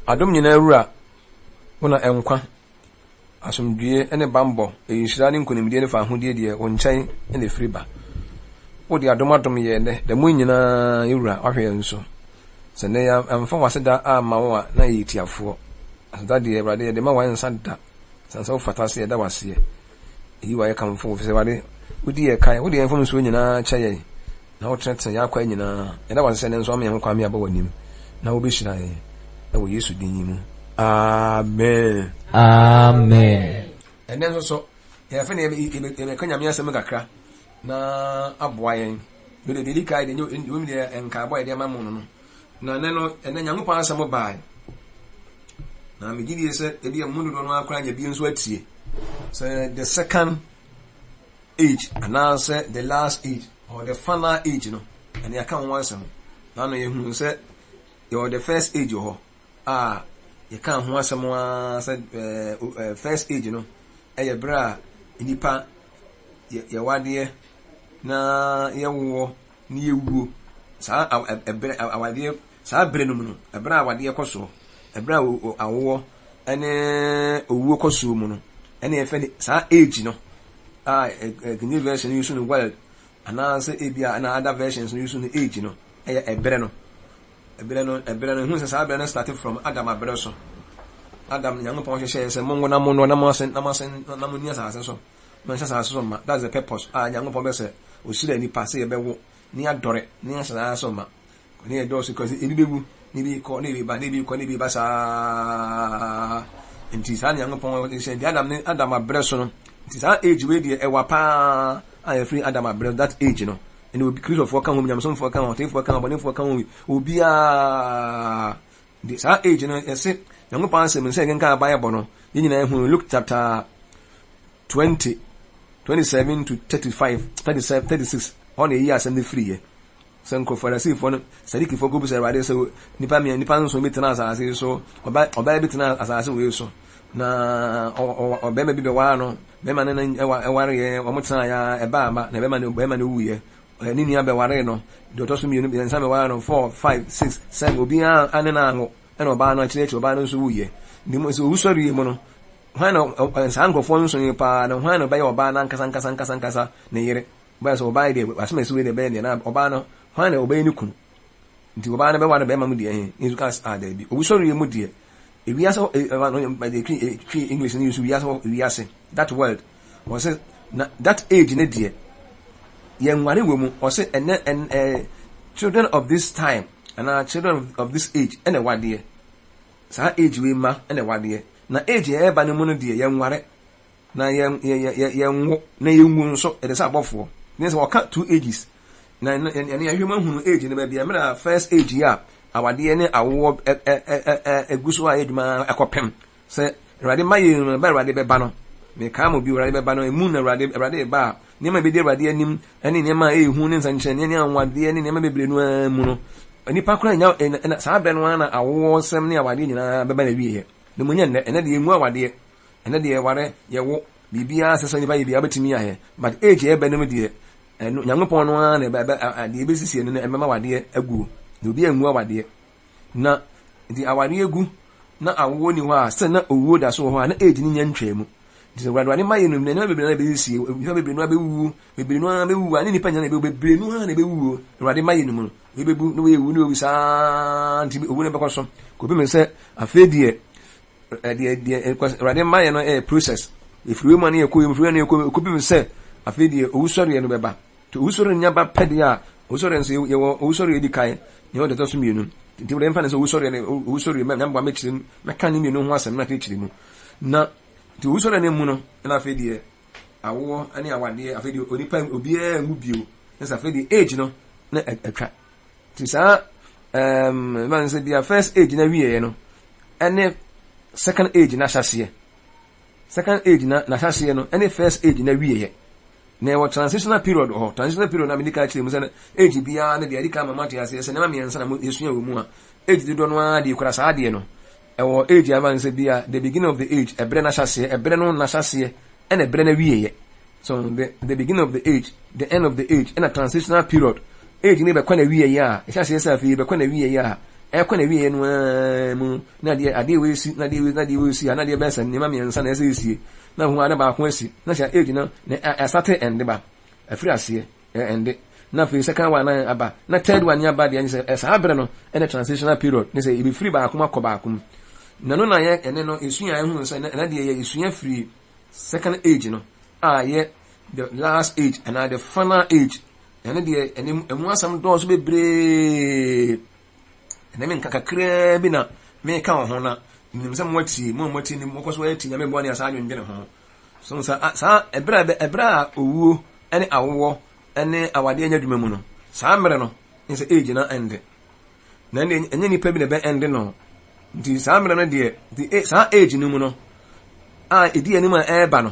adom nyina awura wona enkwa asomdue ene bambo eyishira ne nkonimdie ne fa ahodie de wo nkyɛn ene friba wo de adom ye ne de mu nyina awura ahwe nso se ne ya amfa waseda ama wo a na yitiafo aseda de Awurade de ma wan sanda sansa wo fatase da wase yi wa ye kamfo fi se wade wodi ye kai wodi enfom so nyina kyɛye na wo trete ya kwa nyina da wase ne nso am ye kwa me aba wanim na wo be hyira ye wo Yesu din mu. Amen. Amen. And then also, ya fene e kanya me asem kakra na aboa yen. We dey delika dey we dey enka aboa dey mamu no. Na ne no ene Nyankopon asem bae. Na me gidi se e dey mundu do no akra nya bi nso atie. So the second age and now say the last age or the final age no. And ya kan one asem. Na no ye hu se you the first age ho. You can't want someone said first age, you know. Eye bra nipa ya wadie na ya wo ni ewu sa awadie sa brenu mu no ebra awadie koso ebra awo ene owu koso mu no ene efe sa age no new version use no well ana say ebia na other versions use no age no eye ebre no hu se sa abere started from Adam abere so Adam Nyankopon hwehwe se mongo na monno na masen na moni asase so man asase so ma that's the purpose Nyankopon be se o sira ni passe ye bewo ni adore ni asase so ma ni e do so cause ebi bebu ni bi ko ni bi ba sa enti sa Nyankopon se di Adam abere so no enti sa age we di e wa pa free Adam abere that age no and will be crucial for come home some for come for come but for come will be this age no say Nyankopon say me say nka Bible no nyina hu Luke chapter 27 to 36 on a year asem free ye sanko farasi for no sadiki for go be say Awurade say nipa nso metina asase so oba betina asase we so na oba me bi be wa no be ma na eware ye omotena ya eba ama na be ma no wuye ni nia be ware no do to so mi no nsa me ware no 4 5 6 7 obi ane na anwo ena oba no akire oba no so wuye ni mo so usori ye mo no hwan no nsa nkofo nso ye pa na hwan no be oba na nkasa ne yire ba so oba ide asema so we de be ne na oba no hwan no oba ni kunu nti oba no be ware be ma mu de hin inzu kas ada bi usori ye mu de ewi aso no by the English ni use we ase that word was that age ne de yenware wemu or say children of this time and children of this age ene wade sa age we ma ene wade na age e ba ne mu no de yenware na yenwo na yenwu nso e de sa abofo ne say waka two ages na human hunu age ne ba bia me first age ya awade ne awo eguso a eduma ekopem say Awurade maye no ba Awurade be ba no me ka mo bi Awurade be ba no emu na Awurade ba niema be di Awurade anim ene niema ehu ne nsanche ne anwade ene niema bebre no amu no nipa kora nya sa abre no na awo sem ne awade nyina be ba na wiye ne munya ene de emu awade ene de ware ye wo bibia sesa nipa ye bia betimi ahe but age e be no de Nyankopon no na be de be sisi ne emema awade agu de obi emu awade na di awade agu na awo ni ho a se na owuo da so ho a na age ni nya ntwemu nti Awurade maye no ne na bebre na be si bebre no abewu bebre no abewu ani nipa nya na bebre no ha na bewu Awurade maye no mu bebu no we wu no bisa nti owu ne bekoso ko be me se afedie Awurade maye no process ifriwe man ye ko ifriwe na ko be me se afedie owu sori no beba to owu sori nya ba pede a owu sori nso ye owu sori edi kai ne o de to so mienu nti wo mfa ne so owu sori me nyamba me chirim me kan ni mienu ho asem na te chirim na ti usoro ne mu no na afedie awo ani awade afedie onipa obi ngu bio na afedie age no na atwa ti sa man say dia first age na wiye no ene second age na hyase na hyase no ene first age na wiye na what transitional period na medical chile mu say age bia na dia dika mama ti ase na mamiensa na esua wo mu a age di do no a di kura sa de no ewo age avan se bia the beginning of the age ebre na hyase ebre no na hyase and ebre na wiye so the beginning of the age the end of the age and a transitional period age ni be kwa na wiye ya hyase se afi be kwa na wiye ya ekɔ na wie no mu na ade we si na de we si na de be san ne ma miensa na esi na hu ana ba ko asi na sha age no na asate ende ba afiri ase ende na fi second one na aba na third one ya ba de ani se esa abre no ene transitional period ne se ibi free ba akoma kɔ ba akom na no na ye ene no esua ehun se na de ye esua free second age no ye the last age and the final age ene de emu asam do so bebre ene men kakakra bi na me ka ho na nim se mwati ni mokoso ati nyame bo ne asa adwendwene ho so sa ebra owuo ene awowo ene awade anya dwuma mu no saa mere no nse age na ende na enye nipa bi na be ende no nti saa mere no de saa age no mu no edi ani ma eba no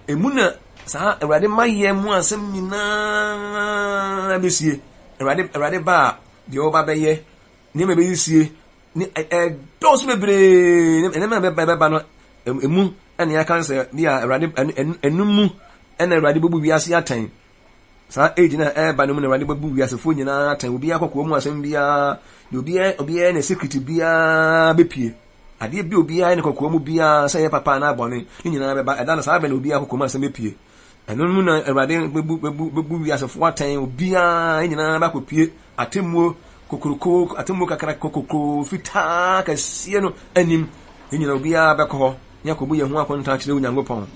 emu na saa awade maye mu asem nyina besie awade ba de oba beye ni me be sie ni dos bebre ene me be ba no emu ene ya kan se dia awade enum ene awade bubu wiase atan sa age na ba no mu na awade bubu wiase fo nyina atan obi akoko mu asem bia de obi na secret bia bepie ade bi obi ne kokko mu bia se ye papa na abone ni nyina be ba eda na sa ba na obi akoko mu asem bepie eno mu na awade bubu wiase fo atan obi nyina ba kopie atemmuo kokoroko atemu kakra kokoko fita kasie no anim nyina obia bekọ yakobu ye ho akonta kire Onyankopon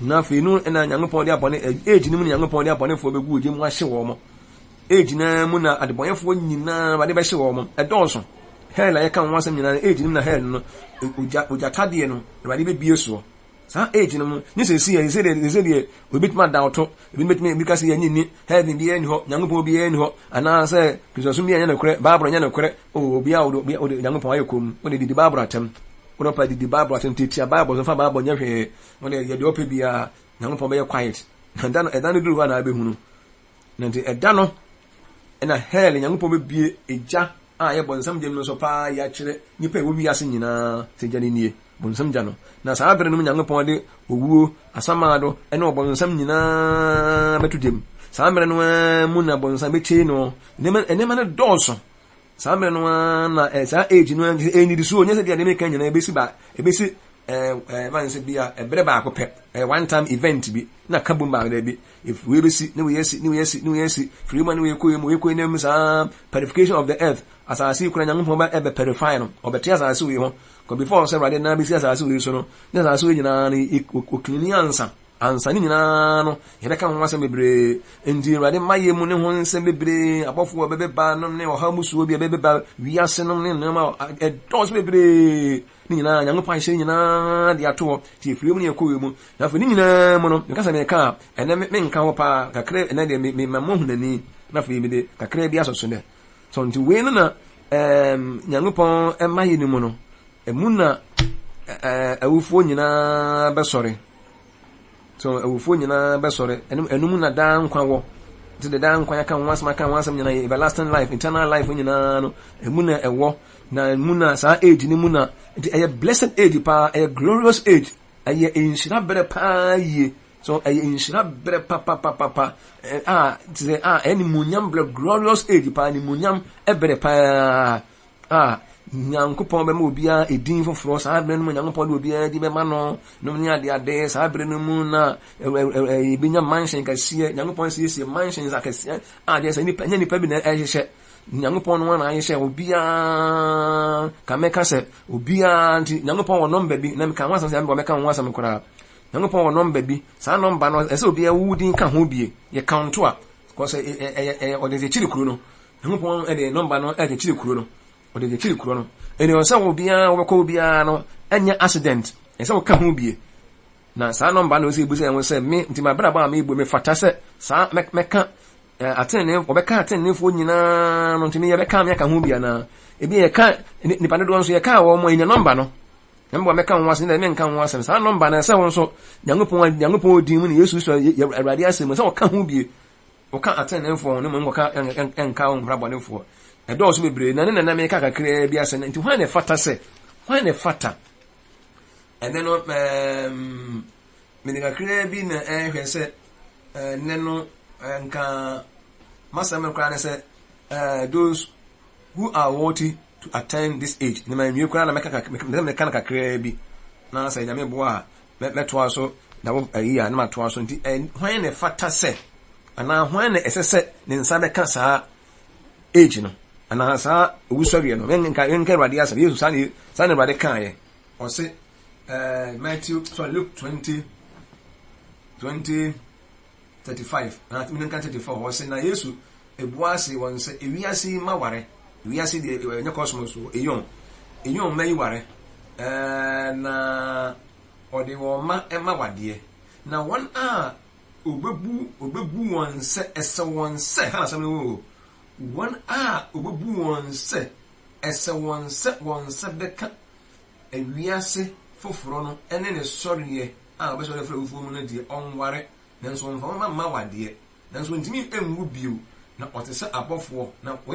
na fe nu na Nyankopon de abone age ni mu Nyankopon de abone fo begu oje mu ahye wo mo age na mu na adebonyefo nyina bade be hye wo mo edonso hell ya kan wasam nyina age ni mu na hell no oja tade no bade be bie so sa age no ni se si ye se de obitima da oto obitima bi ka se ye nyini heaven bi eni ho Nyankopon bi eni ho ana se Kristo bi enya na kure Bible enya na kure obi a odo Nyankopon ayekom o de di Bible atem o do pa di Bible atem tetia Bible so fa Bible nya hwe o de ye de ope bi a Nyankopon be ye quiet eda no duru na be hunu nanti eda no ena hell Nyankopon be bie eja ye bonsam jem no so pa ya kire nipa e wo wi ase nyina se jani nie bonsam jano na saa bere no Nyankopon de owuo asamado ene obonsam nyina betudem saa bere no mu na bonsam beche no enema na doso saa bere no na saa age no eni diso onye se de me kan nyina ebesi man se bia ebere ba akopɛ one time event bi na kabum ba da bi if we besi ni we yesi free man we ko nem saa purification of the earth as I see kuna Nyankopon ba ebe purify no obete as I see we ho ko before say rade na besi as I see we so no na as I see we nyina ni oklini ansa ni nyina no ye beka ho asem bebre ndi rade maye mu ne ho nsem bebre abofo bebe ba no ne oha musuo bi bebe ba wiase no ne no dos bebre ni nyina Nyankopon hye nyina de ato ti efiri mu ne ekowe mu na fa ni nyina mu no nkasa me ka ene me nka ho pa kakre ene de me mamu hunani na fa me de kakre bi asoso ne so nti we no na Nyankopon emaye ni mu no emu na awufo nyina besore so awufo nyina besore enum na dan nkwa wo ti de dan nkwa ya kan wasam nyina everlasting life eternal life nyina no emu na ewo na muna sa age ni muna a blessed age pa a glorious age a inshira bere pa ye so a inshira bere pa say any munyam bere glorious age pa ni munyam e bere pa Nyankopon be mo bia edin foforo sa bere no Nyankopon do bia di be ma no ni ade sa bere no mu na ebinya mansion ka sie Nyankopon sie mansion za ka sie de sa ni pa bi na ehye Nyankopon no na ayehye obia ka meka se obia nti Nyankopon wo number bi na me kan wasan se me ka ho wasam kora Nyankopon wo number bi sa number no ese obia wudin ka ho bie ye count a ko se o de chiri kuro no Nyankopon e de number no e de chiri kuro no o de chiri kuro no ene o se obia wo ko obia no anya accident ese wo ka ho bie na sa number no se ebusa en se me nti ma bra ba me igbo me fata se sa meka atene obeka atene fo nyina no ntimi ye beka me ka ho bia na ebi ye ka nipa ne do nso ye ka wo mo enya number no mbo me ka ho asem na me nka ho asem sa number na se wo nso Nyankopon odin mu ne Yesu so awurade asem se wo ka ho bie wo ka atene fo no mo ka enka ho brabo ne fo e do so bebre na ne na me ka kakra bia se nti hwan ne fata se hwan ne fata and then me ne kakra bi na hwe se ne no nka masame kwa ne say those who are worthy to attain this age ne ma nwie kura na meka na kakra bi na say nyame bo a meto aso na wo ayi a na mato aso nti hwan ne fata se ana hwan ne esese ne nsa beka saa age no ana saa owusori no nka Awurade asa Yesu sa ne Awurade kan ye o se Luke 20:35 na minka 34 o se na Yesu ebuase won se ewiase ma ware ewiase de nya cosmos eyon mai ware na ode wo ma wade na won a obebu won se ese won se ha asem wo won a obebu won se ese won se beka ewiase foforo no ene ne soriye a obeso le fra ufu mu na die onware nanso mfa ma wade nanso ntimi enwu bio na otese abofo na wo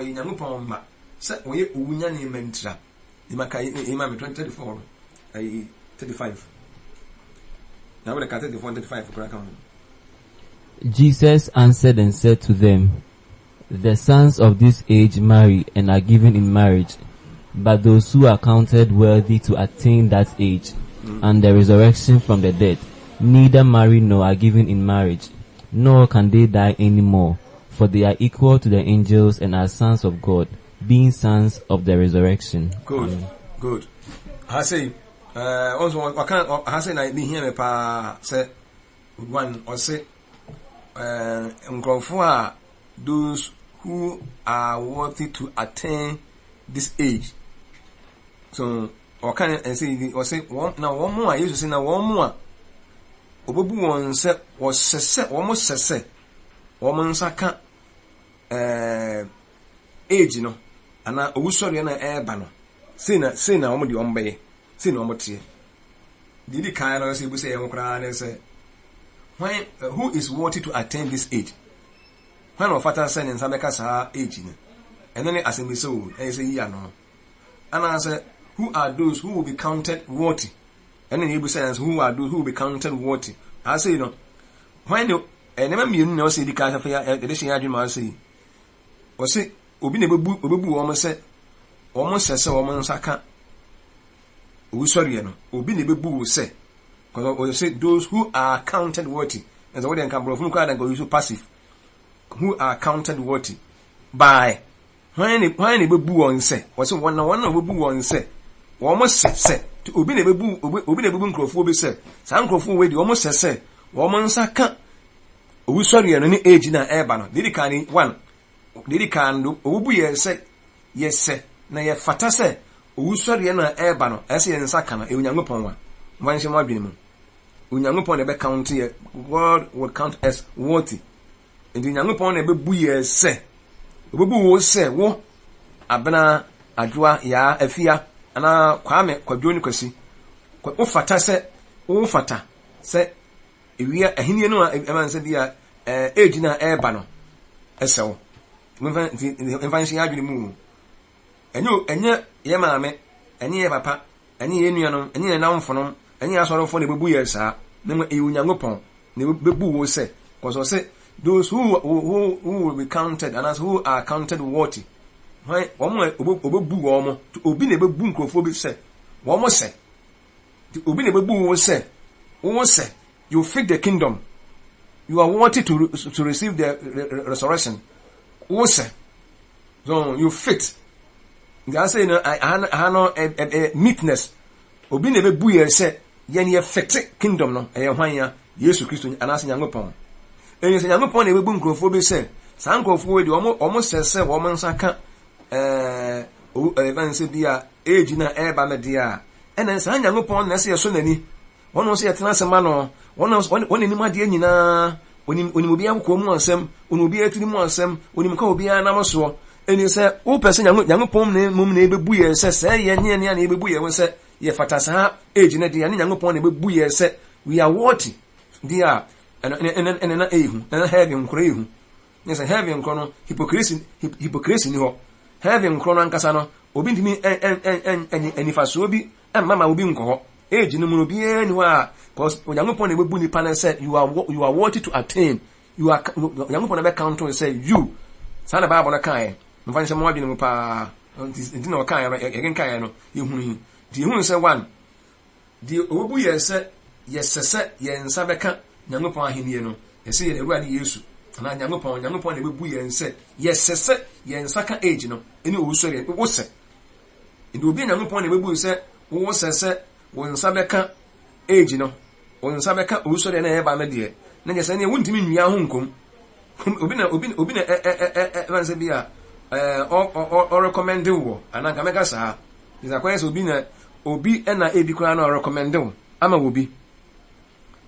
Nyankopɔn ma se oye owunya ne mantra imaka ima 2034 ai 35 now we can 34:35 for come. Jesus answered and said to them, the sons of this age marry and are given in marriage, but those who are counted worthy to attain that age and the resurrection from the dead neither marry nor are given in marriage, nor can they die any more, for they are equal to the angels and are sons of God, being sons of the resurrection. Good. Good. I say, also, I say, I hear me pa say one or say, those who are worthy to attain this age. So, or can I say, or say, one more, I used to say, now one more. Obebu won say, was say, almost say, woman saka, age, no, and I was sorry, and I banner. Say na omo di ombe say na omo tie didi kan na say bu say enkra na say when who is worthy to attain this age when of father say nsa beka sa age ni eno ni asemi so e say ya no ana say who are those who will be counted worthy eno ni bu say who are those who will be counted worthy I say no when you enema mienu na say di kan fa ya de shi adwuma say o say obi na obebu wo mo say almost say woman saka we sorry no obi na bebu say because we say those who are counted worthy and so what they can bro from kwada go use passive who are counted worthy by when they bebu on say we say one bebu on say almost say obi na bebu nkrofo be say san nkrofo we dey almost say woman saka we sorry no ni age na eba no did can one did can do obu ye say yes say na ye fata se owusori na eba no ese ye nsa kana Onyankopɔn wa wanhye mo adwene mu Onyankopɔn na be count ye God will count as worthy and Onyankopɔn na be bu ye se obebu wo se wo abena adwoa ya afia ana kwame kwadwo ni kwasi wo fata se ewia ahenie no eman se dia age na eba no ese wo mfa nshi adwene mu enye ye maame enye ye papa enye ye nuanom enye ye namfonom enye asorofo na bebu ye saa na Onyankopɔn na bebu wo se cause say those who will be counted and as who are counted worthy why obebu wo mo obi na bebu nkrofo bi se wo mo se obi na bebu wo se you fit the kingdom, you are worthy to receive the resurrection wo se so you fit. I say no, I know meekness. Obi na bebu ye se ye ne effect kingdom no e hwan ya Yesu Kristo anase Nyankopɔn. Enye se Nyankopɔn na bebu nkrofo be se san nkrofo we de omo sese wo mo nsaka even se bia age na eba me dia ena san Nyankopɔn na se ye so nani wono se ye tena sema no wono ni made nyina onim obi akɔ mu ansem obi atiri mu ansem onim ka obi ana maso eni se wo pese Nyankopɔn na mum na ebebu ye se ye nye na ebebu ye wo se ye fatasa age na dia Nyankopɔn na ebebu ye se we are worthy dia na ehu na heaven nkoro ehu ne se heaven nkoro no hypocrisy ni ho heaven nkoro no ankasa no obi ntimi enifaso obi mama obi nkɔ age no mu obi ani ho a because Nyankopɔn na ebebu ni panel say you are worthy to attain you are Nyankopɔn na be count to say you sana Bible na kan mfa nse mo adwene mu pa nti na ɔka ya yɛgen ka ya no yɛhunu yi di ehunu sɛ one di obu yɛ sɛ yɛsɛsɛ yɛnsa bɛka Nyankopɔn ahenni no yɛsɛ yɛ Awurade Yesu na Nyankopɔn na bebu yɛn sɛ yɛsɛsɛ yɛnsa ka age no ɛne owusɔre wosɛ ndi obi Nyankopɔn na bebu sɛ wosɛsɛ wonsa bɛka age no wonsa bɛka owusɔre na yɛba me deɛ na nyɛ sɛ ne wontimi nwia ho nkom obi na evanse bi a or recommend wo ananka meka saa isa kwese obi na ebi kura na recommend wo ama obi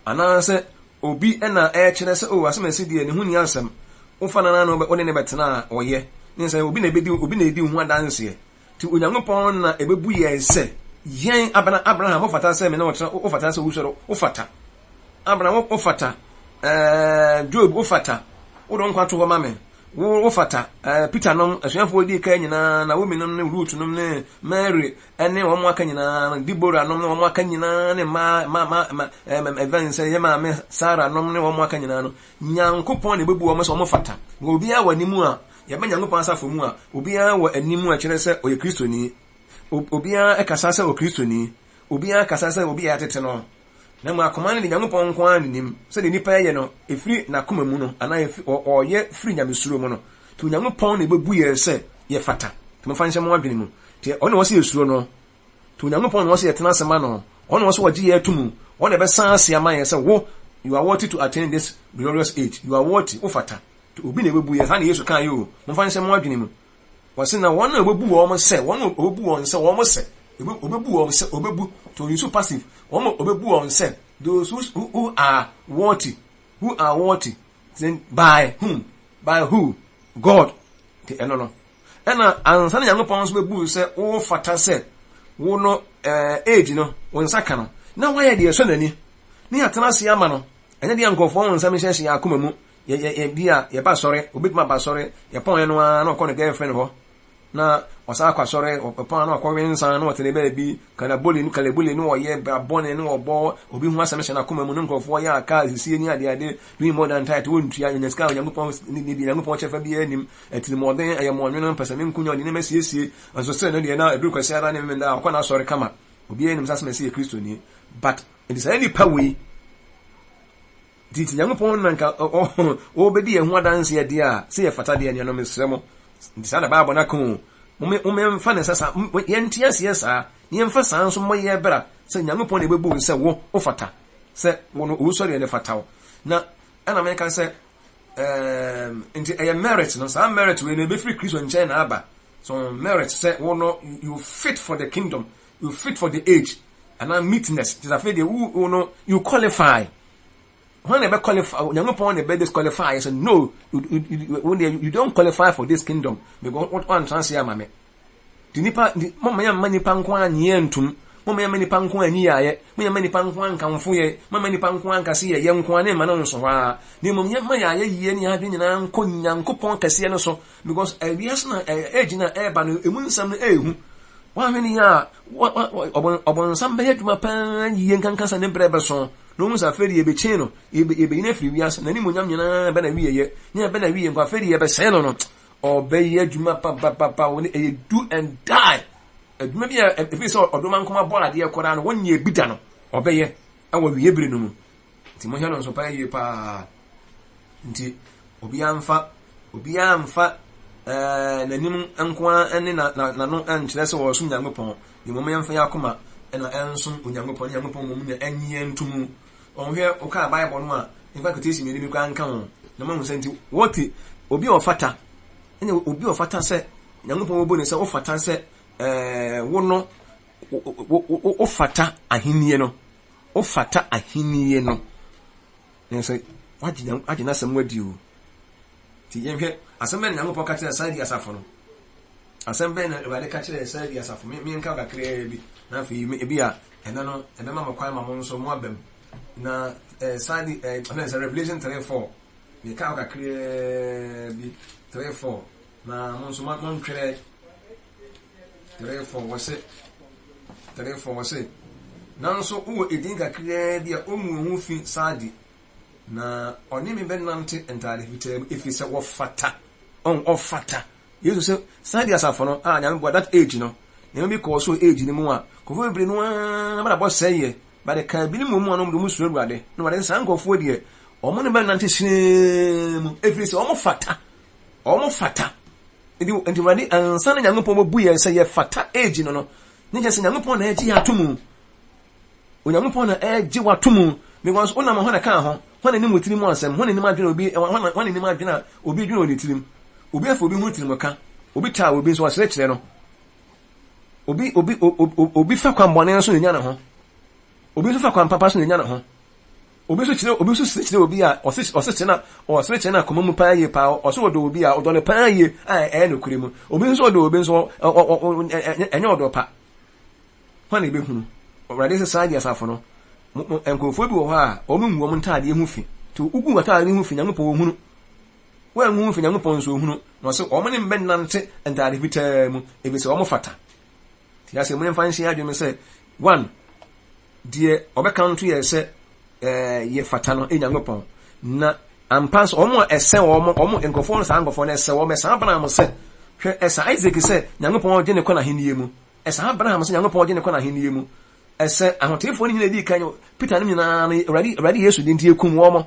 ananse obi na kyerɛ sɛ o asɛmasi die ne hu ni asɛm wo fa na no one ne betena oyɛ ne sɛ obi na edi hu adanse ti Onyankopɔn na ebebu yɛ sɛ yɛn Abraham wo fata sɛ me na wo fata sɛ wo sɔrɔ wo fata Abraham wo fata Job wo fata wo don kwato wo mame wo fata Peter nom asuafo di ka nyina na wo minom ne Ruth nom ne Mary ene wo mo aka nyina Deborah nom ne wo mo aka nyina ne ma events ye ma me Sarah nom ne wo mo aka nyina no Nyankopɔn ne bebu wo mo so mo fata obi a wanimu a ye ba Nyankopɔn asafo mu a obi a wa animu a kyerɛ sɛ oyɛ Kristoni obi a ekasa sɛ o Kristoni obi a kasa sɛ obi a tete no na mu akoma ne Nyankopɔn nko an nim sɛ de nipa yɛ no efiri na koma mu no ana ɔyɛ firi Nyamesuro mu no to Nyankopɔn ne bebu yɛ sɛ yɛ fata to mfa nhyɛ mo adwene mu te ɔne wɔ sɛ esuro no to Nyankopɔn ne wɔ sɛ yɛtena sema no ɔne wɔ sɛ wɔgye yɛ tumu ɔne bɛsan ase ama yɛ sɛ wo you are worthy to attain this glorious age you are worthy wo fata to obi ne bebu yɛ sa ne Yesu kan yɛ o mfa nhyɛ mo adwene mu wɔse na wɔn na bebu wɔn sɛ wɔn obebu wɔn sɛ wɔn sɛ obebu wɔn sɛ obebu to use passive wɔn obebu wɔn sɛ those who are worthy then by whom by who God the eno ɛna ansa na Nyankopɔn so bebu sɛ wo fata sɛ wo no age no wo nsaka no na wayɛ de so nani ne atena se ama no ɛne de nkɔfo wo nsa me hyɛ akoma mu ye bia ye ba sɔre obetuma ba sɔre ye pɔn no a na ɔkɔ ne girlfriend hɔ na wasa akwasɔre ɔpɔn na ɔkɔ wensan na ɔtene baabi kalaboli no ɔyɛ brabɔne no ɔbɔ obi hu asɛm hyɛ na akoma mu no nkɔfo yɛ aka sisi ni ade doing more than tight wontua nyaska Nyankopɔn ni bi Nyankopɔn kyɛfa bi anim atinimɔden ɛyɛ mɔnwene mpɛsɛme nkunya ɔde ne masiesie nso sɛ no deɛ na ebiri kwasi ara ne mmenda ɔkɔ na sɔre kama obi anim sasɛm sɛ Kristoni but it is any power diti Nyankopɔn nanka obedi yɛ ho adanse yɛ de a sɛ yɛ fata de yɛ no mesrɛ mo ndisa na Bible na ko mfa ne sasa yɛnti asie saa ne yɛmfa saa nso mo yɛ bra sɛ Nyankopɔn na bebu sɛ wo fata sɛ wo no wo sɔre ne fata wo na ana me ka sɛ nti ɛyɛ merit no saa merit we ne be free Christian nkyɛn na aba so merit sɛ wo no you fit for the kingdom you fit for the age and meetness is afraid you know you qualify when they qualify Nyankopɔn ne be disqualify I say no you don't qualify for this kingdom because what one chance ya mame di nipa mama ya manipa nko anye ntum mama ya manipa nko anyi yaye mama nipa nko ankamfo ye mama nipa nko ankase ye nko ane ma no nso ha ni mom ya ma yaye ye ni adwe nyina nko Nyankopɔn kase no so because awias na age na eba no emu nsam no ehu wa hwene ya obon sam be adwuma pan yiye nkankasa ne brebe so no musa feri ebe che no ebe ina firi wiase na ni monyam nyina be na wiye nya be na wiye nkwa feri ebe se no obeye adwuma pa woni e do and die adwuma bi e fi so odoma nkoma bola de ekora no wonye bida no obeye awo wiye bire no mu nti mo hia no so pa ye pa nti obi amfa nanim nkoa ene na no enkyerɛ sɛ wɔ so Nyankopɔn ni mo yɛmfa yakoma ɛna ɛnso Nyankopɔn mo mu na enye ntumu ɔhwɛ oka Bible no a infa quotation mi bi kwa nka ho na mo hu nti what obi ofata ene obi ofata sɛ Nyankopɔn obo ne sɛ ofata sɛ wo no ofata ahennie no ofata ahennie no ne sɛ wagina sɛm wadi o ti yɛhwɛ asɛm bɛ Nyankopɔn ka kyerɛ Saidi asafo no asɛm bɛ na Awurade ka kyerɛ Saidi asafo me nka kakra bi na afei ebi a ɛna no ɛbɛma makwan ma mo nso mo abam na Saidi Revelation 3:4 me ka kakra bi 3:4 na mo nso mo ntwere 3:4 wɔse nanso wo edin kakra bi a omu ho fi Saidi na oni me benante entare fitem efi se wo fata on ofata yesu se side asafo no nyame bo that age no nyame bi ko so age ni mu a kofo bebre no na ba seye ba de ka bi ni mu no mu suro ruade no ba de san kofo de omo ne ba nante shinem every say omo fata ndi wadi ansa na nyame po bu ye se ye fata age no ne je se nyame po na eji atomu onyame po na eji watomu because ona ma ho na ka ho hwana ni mutiri mu asem hwana ni ma dwena obi hwana ni ma dwena obi dwena onitirim obi afọ obi hu tirim ka obi taa obi so asere kire no obi fa kwa mbone so nya na ho obi so fa kwa papa so nya na ho obi so kire obi a osere kire na koma mu pa ye pa oso odo obi a odo le pa ye no kure mu obi so odo obi so enye odo pa hwana ebe hunu already society asafo no enkofo bi wo ha o mu nwom ntaade hu fi to ugu ntaade hu fi nyankopon hunu wa hu fi nyankopon so hunu no se o mo ne mben nante ntaade bitaa mu ebe se o mo fata ti ya se mo mfa nsi adweme se one die obeka nto ye se ye fata no nyankopon na ampas o mo ese o mo enkofo no sa nkofo no ese o me sa bana mo se hwe esa Isaac se nyankopon ogye ne kona henie mu esa Abraham se nyankopon ogye ne kona henie mu ese ahotefo ni nyina di kan Peter ni nyina ready Yesu di ntie kum wo mo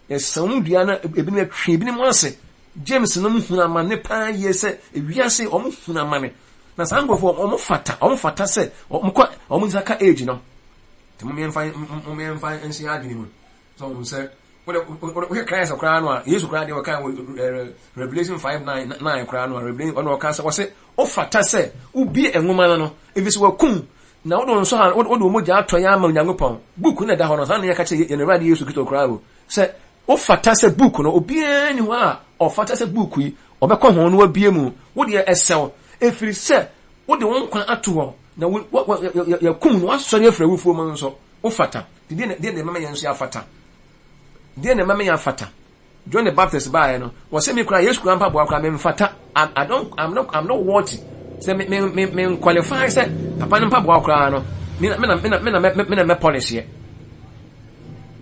esam dua na ebi na twe bi ni mo ase James no muhuna mane pa yese ewiase o muhuna mane na sangofo o fata se o mu zaka age no te mo memfa ensi adini mu so mo se we Christ okra no a Yesu kra de wakan Revelation 5:9 kra no Revelation ono ka se wo se o fata se ubi enwoma no evisi wakum na wodo nso ha wodo mo ja atọ ya ama Nyankopon book na da ho no san ya ka che ye ne radio Yesu Kristo kra wo se o fata se book no obi ani ho a o fata se book yi obekọ ho no abie mu wo de esel efiri se wo de won kwan ato ho na ya kum no asori afra wufuo mo nso o fata de mama yenso ya fata de ne mama ya fata John the Baptist ba no wo se me kra Yesu kra mpa bo akra me mfata I'm not worthy se me qualify se papa no mpa bo akra no me polish ye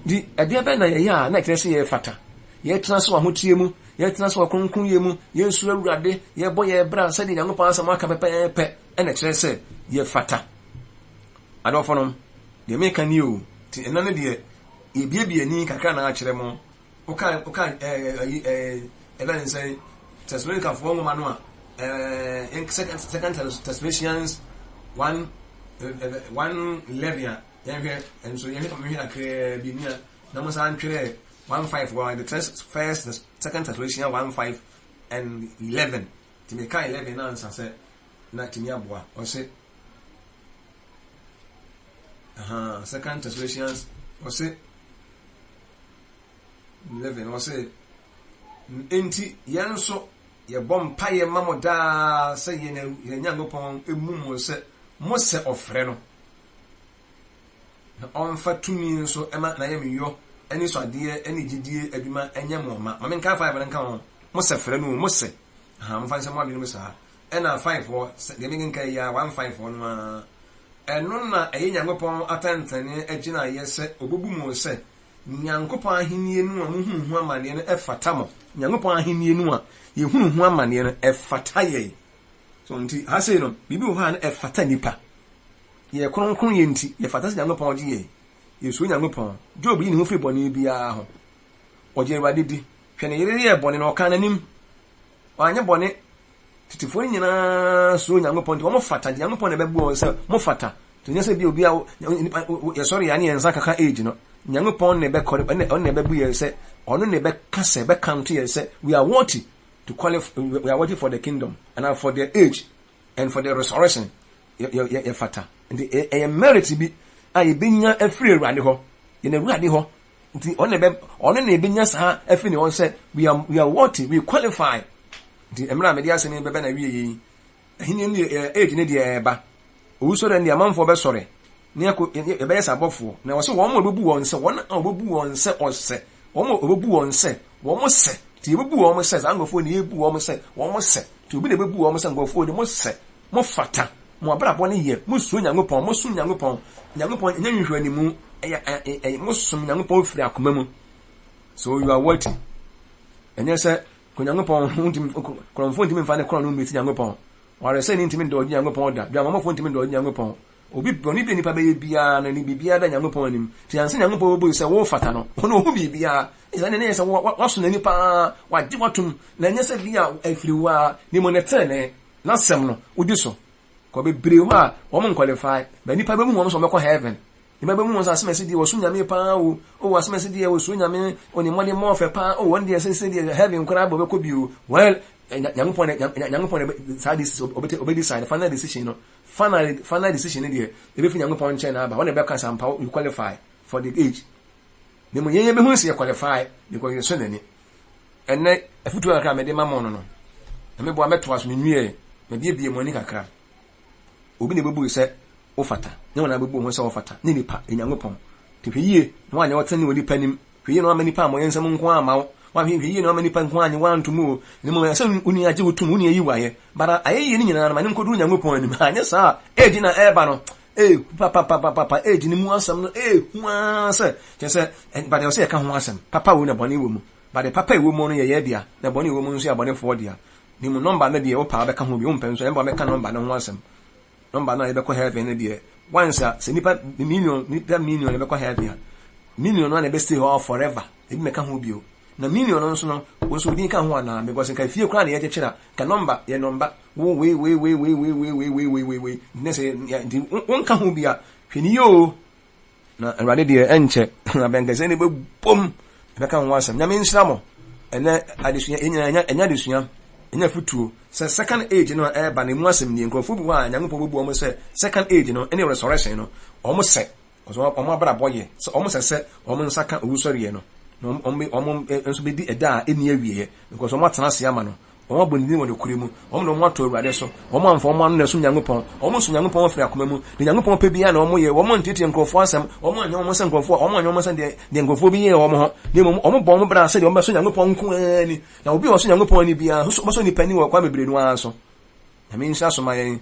di adia be na ye ya na kire se ye fata ye tena so ahotie mu ye tena so kronkron ye mu ye su awurade ye bo ye bra se di Nyankopon asam aka pepepe ena kire se ye fata adofonom de me kan ni o ti ena ne de e biebie ni kakra na akire mu oka even say Thessalonica for ngoma no a in second Thessalonians 1:11 and so you come here like bi nia na mo san twere 1:5 the second Thessalonians 1:5 and 11 to make 11 na answer say na timi aboa o say second Thessalonians o say 11 o say enti yenso ye bom paye mamoda say ye Nyankopon emum se mo se ofre no na onfa tumi nso ema na ye meyo eni so ade eni gidie adwuma enye moma ma menka 5 na nka ho mo se frɛ no mo se mo fa nse mo ade no sa ena 5 wo de menka ya 154 no eno na eye Nyankopon atantane agina ye se obobu mo se Nyankopon ahenie no mo huhu amane no efata mo Nyankopon ahenie no a ye huhu amane no efata ye so nti ha sei no bibi wo ha no efata nipa ye kronkron ye nti ye fata se Nyankopon ogye ye yesu Nyankopon Job yi ne ho firi bone bia ho ogye Awurade di hwe ne yere ye bone no ka nanim anye bone titifo nyina so Nyankopon ti wo mo fata Nyankopon na bebu o se mo fata to nyese bi obi a ye sorry ya ne yenza kaka age no Nyankopon ne be kore on ne bebu ye se ono ne be kase be count ye se we are worthy to qualify, we are waiting for the kingdom and for the age and for the resurrection ye fata and the merit bi a benya afri Awurade ho ye na Awurade ho nti on ne benya sa afri ne on say we are worthy, we qualify nti emra me dia se ne bebe na wie yi ahini ne age ne dia eba owuso da ne amanfo be sore ne e be yesa bofo na wo se wo mo bebu won se won obebu won se ose wo mo obebu won se wo mo se ti bebu wo mo se angofo ne ebu wo mo se wo mo se ti obi ne bebu wo mo se angofo ne mo se mo fata mo abrabọ ne ye mo su Nyankopon mo su Nyankopon nya nhwehwe ni mu mo su Nyankopon firi akoma mu so you are waiting enye se Nyankopɔn ntimi krɔmfo ntimi mfa ne krɔn no mbeti Nyankopɔn ware se ni ntimi do Nyankopɔn da bia mamafo ntimi do Nyankopɔn obi boni bi nipa be bia na ni bibia da Nyankopɔn anim ti anse Nyankopɔn bo se wo fata no ono hu bibia isa ne se waso na nipa wagye watum na nya se bia afiriwa ni mo ne tene na sem no udi so ko be bre ho a wo mo qualify ba nipa be mu wo so mekɔ heaven nipa be mu wo so aseme di wo so nyame pa o aseme di wo so nyame oni mo ne mo fe pa o won de se di heaven kora bo be ko bi o well Nyankopɔn sa this obedi side final decision no final decision there e be fi Nyankopɔn nche na aba wona be ka sampa you qualify for the age me mo yenye be hu se qualify because you so nani enne afutu akra me de ma mo no me bo ameto aso me nwie me bie mo ni kakra obi ne bebu se o fata ne wona bebu ho se o fata ne nipa Nyankopɔn te hweye no anya wotani woni panim hweye no amani pa mo yensam nko ama wa hweye no amani pa nko anya wantumu ne mo se uni age wotum uni yi waye bara ayeyi ni nyina na mane nkodu Nyankopɔn anim anya sa age na eba no papa age ni mu asam no huwa se kese but you say ka ho asam papa wo na bone wo mu but the papa wo mu no ye dia na bone wo mu nso ya bone fo dia ni mu number na dia wo pa be ka ho bi wo mpen so emba me ka number na ho asam number na ye be ko heaven na dia once se nipa million be ko heaven million no na be stay here forever e be me ka ho bi o na million no nso no wo so din ka ho ana because ka fie kura na ye kyekira ka number ye number wo we ne se di won ka ho bia hwini yo na awade de enche na benga se ne be bom be ka ho asem nyame nsira mo ene adesua enya adesua enya futuo se second age no e ba na mu asem ni nkrofo bi wa Nyankopɔn bobu o mo se second age no ene resurrection no o mo se o mo abra boye so o mo se o mo nsaka owusɔre no omo enso be di eda eni awie because omo atena se ama no omo bonini wo de kuremu omo no mo ato awurade so omo amfa omo anu na so Nyankopɔn omo so Nyankopɔn afiri akoma mu de Nyankopɔn pe bia na omo ye omo ntete nkrofo asem omo anya omo se nkrofo omo anya omo se de nkrofo bi ye omo ho de omo bo omo bra se de omo so Nyankopɔn nko ani na obi wo so Nyankopɔn ani bia so ni pani wo kwa bebre no aso na me nsa so ma yen